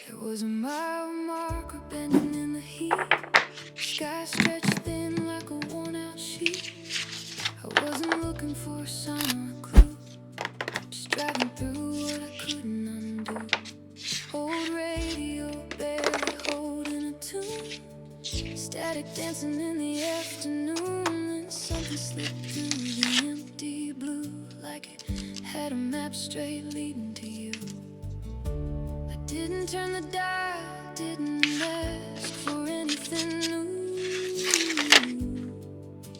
It was a mile marker bending in the heat. Sky stretched thin like a worn-out sheet. I wasn't looking for a sign or a clue, just driving through what I couldn't undo. Old radio barely holding a tune, static dancing in the afternoon, and something slipped through the empty blue, like it had a map straight leading to you. I didn't turn the dial, didn't ask for anything new,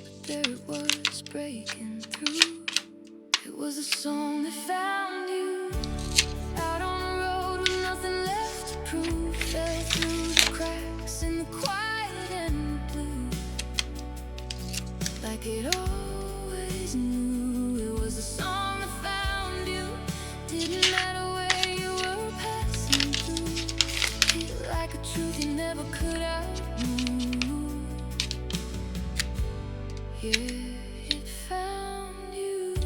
but there it was breaking through. It was a song that found you out on the road with nothing left to prove. Fell through the cracks in the quiet and the blue, like it always knew. It was a song that found you, didn't matter where you were passing through. Hit like a truth you never could outmove. Yeah, it found you.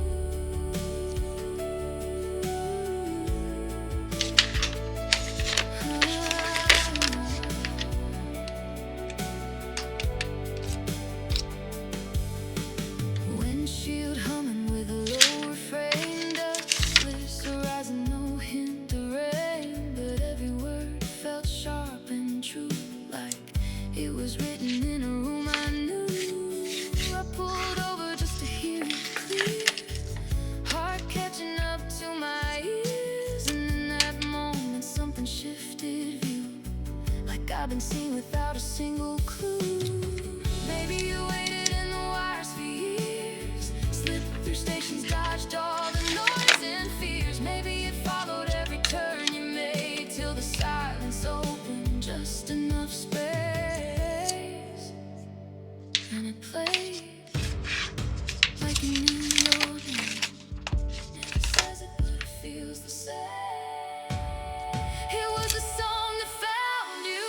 Windshield humming with a low refrain, dustless horizon, no hint of rain, but every word felt sharp and true, like it was written in a room I knew. I pulled over just to hear it clear, heart catching up to my ears, and in that moment something shifted view, like I've been seen without a single clue. Maybe you waited in the wires for years, slipped through stations, dodged all the noise and fears. Maybe it followed every turn you made till the silence opened just enough space, and it played like you knew your name. Never says it, but it feels the same. It was a song that found you,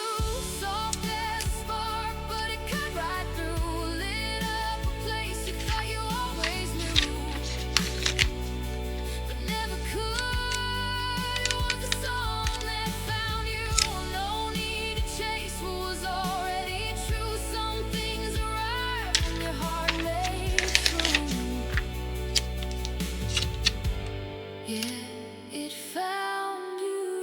soft as a spark, but it cut right through, lit up a place you thought you always knew, but never could. It was a song that found you, no need to chase what was already true. Some things arrive when your heart made through. Yeah, it found you.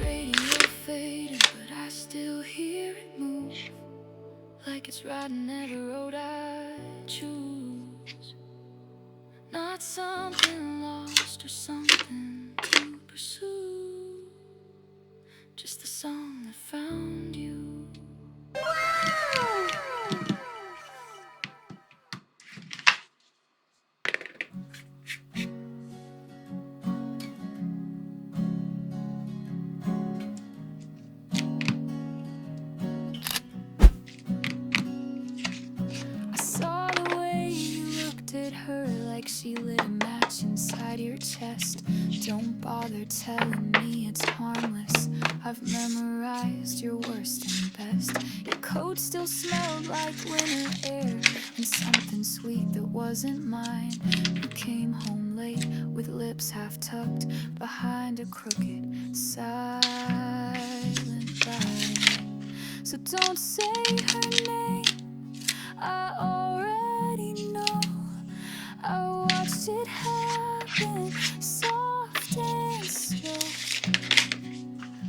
Radio faded, but I still hear it move, like it's riding every road I choose. Not something lost or something to pursue, just the song that found you. I saw the way you looked at her, like she lit a match inside your chest. Don't bother telling me it's harmless, I've memorized your worst and best. Your coat still smelled like winter air, and something sweet that wasn't mine. You came home late with lips half tucked behind a crooked, silent bride. So don't say her name, I already know. I watched it happen, soft and slow,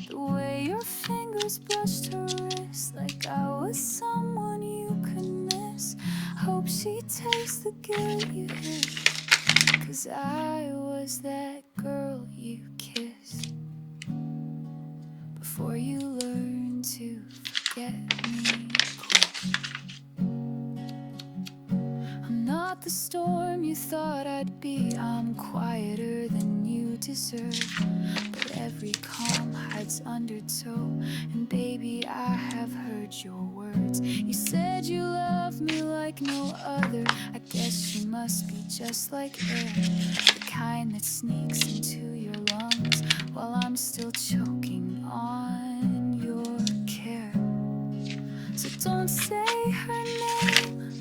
the way your fingers brushed her wrist, like I was someone you could miss. Hope she tastes the guilt you hid, 'cause I was that girl you kissed before you learned to forget me quick. I'm not the storm you thought I'd be, I'm quieter than you deserve, but every calm hides undertow, and baby, I have heard your words. words. You said you love me like no other. I guess you must be just like air, the kind that sneaks into your lungs while I'm still choking on your care. So don't say her name,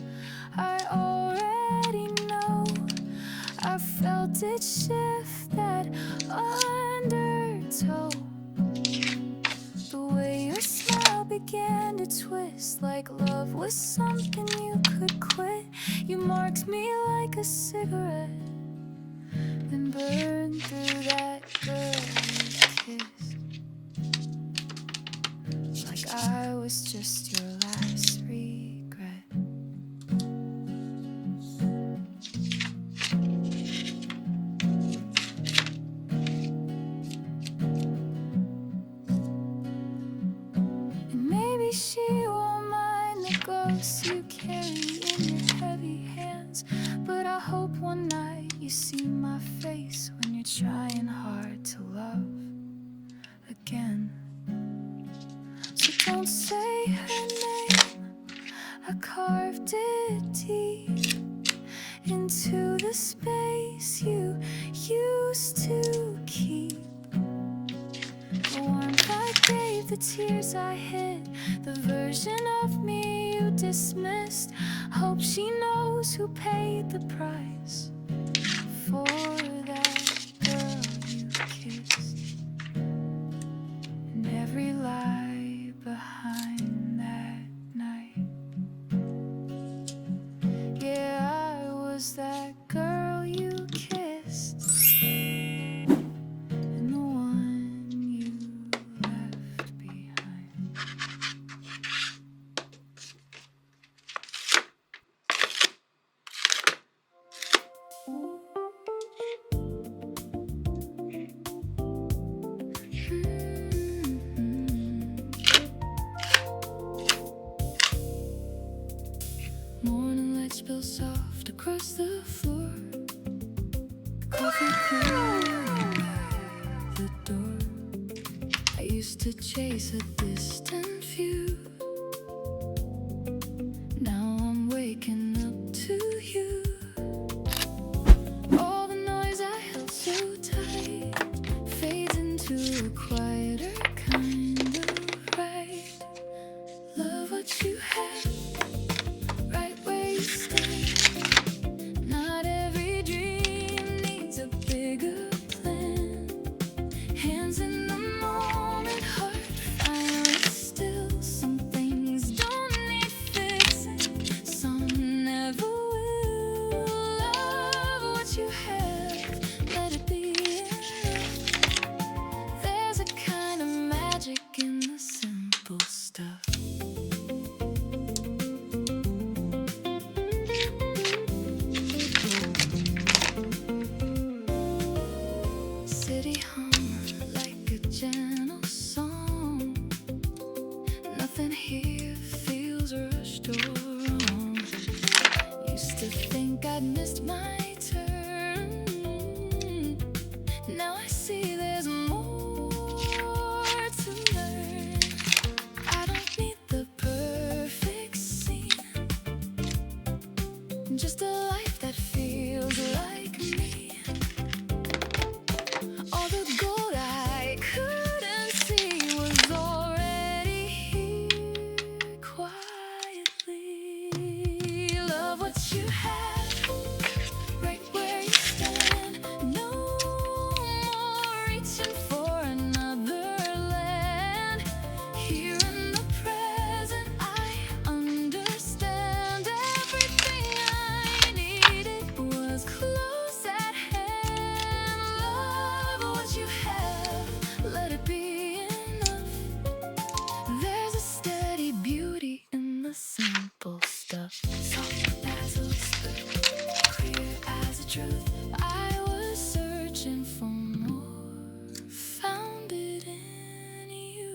I already know. I felt it shift that undertow. The way your smile began to twist, like love was something you could quit. You marked me like a cigarette, then burned through that girl you kissed, like I was just your last regret. And maybe she won't mind the ghosts you carry in your heavy hands, but I hope one night you see my face when you're trying hard to love again. So don't say her name, I carved it deep into the space you used to keep. The warmth I gave, the tears I hid, the version of me you dismissed. Hope she knows who paid the price for that girl you kissed, and every lie behind that night. Yeah, I was that girl you kissed, and the one you left behind. Morning light spills soft across the floor. Coffee cooled by the door. I used to chase a distant view. Now I'm waking up to you. All the noise I held so tight fades into a quieter kind of right. Love what you have, right where you stand. Not every dream needs a bigger plan. Hands in the moment, heart finally still. Some things don't need fixing, some never will. Love what you have, let it be enough. There's a kind of magic in the simple stuff. City hum like a gentle song. Nothing here feels rushed or wrong. Used to think I'd missed my turn. Now I see there's more to learn. I don't need the perfect scene, just a life that feels like me. All the gold I couldn't see was already here quietly. Love what you have, right where you stand. No more reaching for another land. Here in the present, I understand. Everything I needed was close at hand. Love what you have, let it be enough. There's a steady beauty in the simple stuff. Soft as a whisper, clear as a truth. I was searching for more, found it in you.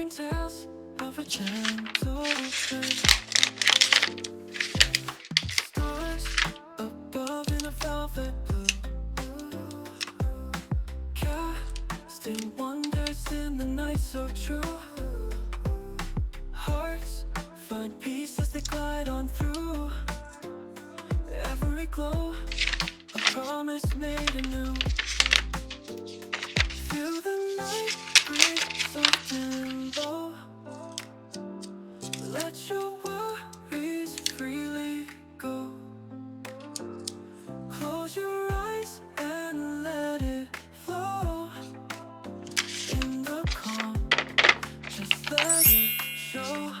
whispering tales of a gentle train. Stars above in a velvet blue, casting wonders in the night so true. Hearts find peace as they glide on through. Every glow, a promise made anew. Feel the night breeze soft and low. Let your worries freely go. Close your eyes and let it flow. In the calm, just let it show.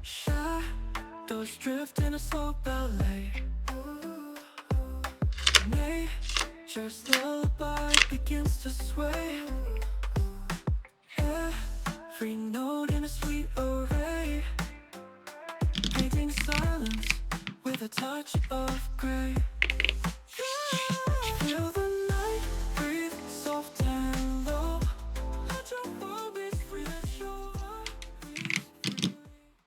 Shadows drift in a slow ballet. Nature's lullaby begins to sway. Every note in a sweet array, painting silence with a touch of gray. Feel the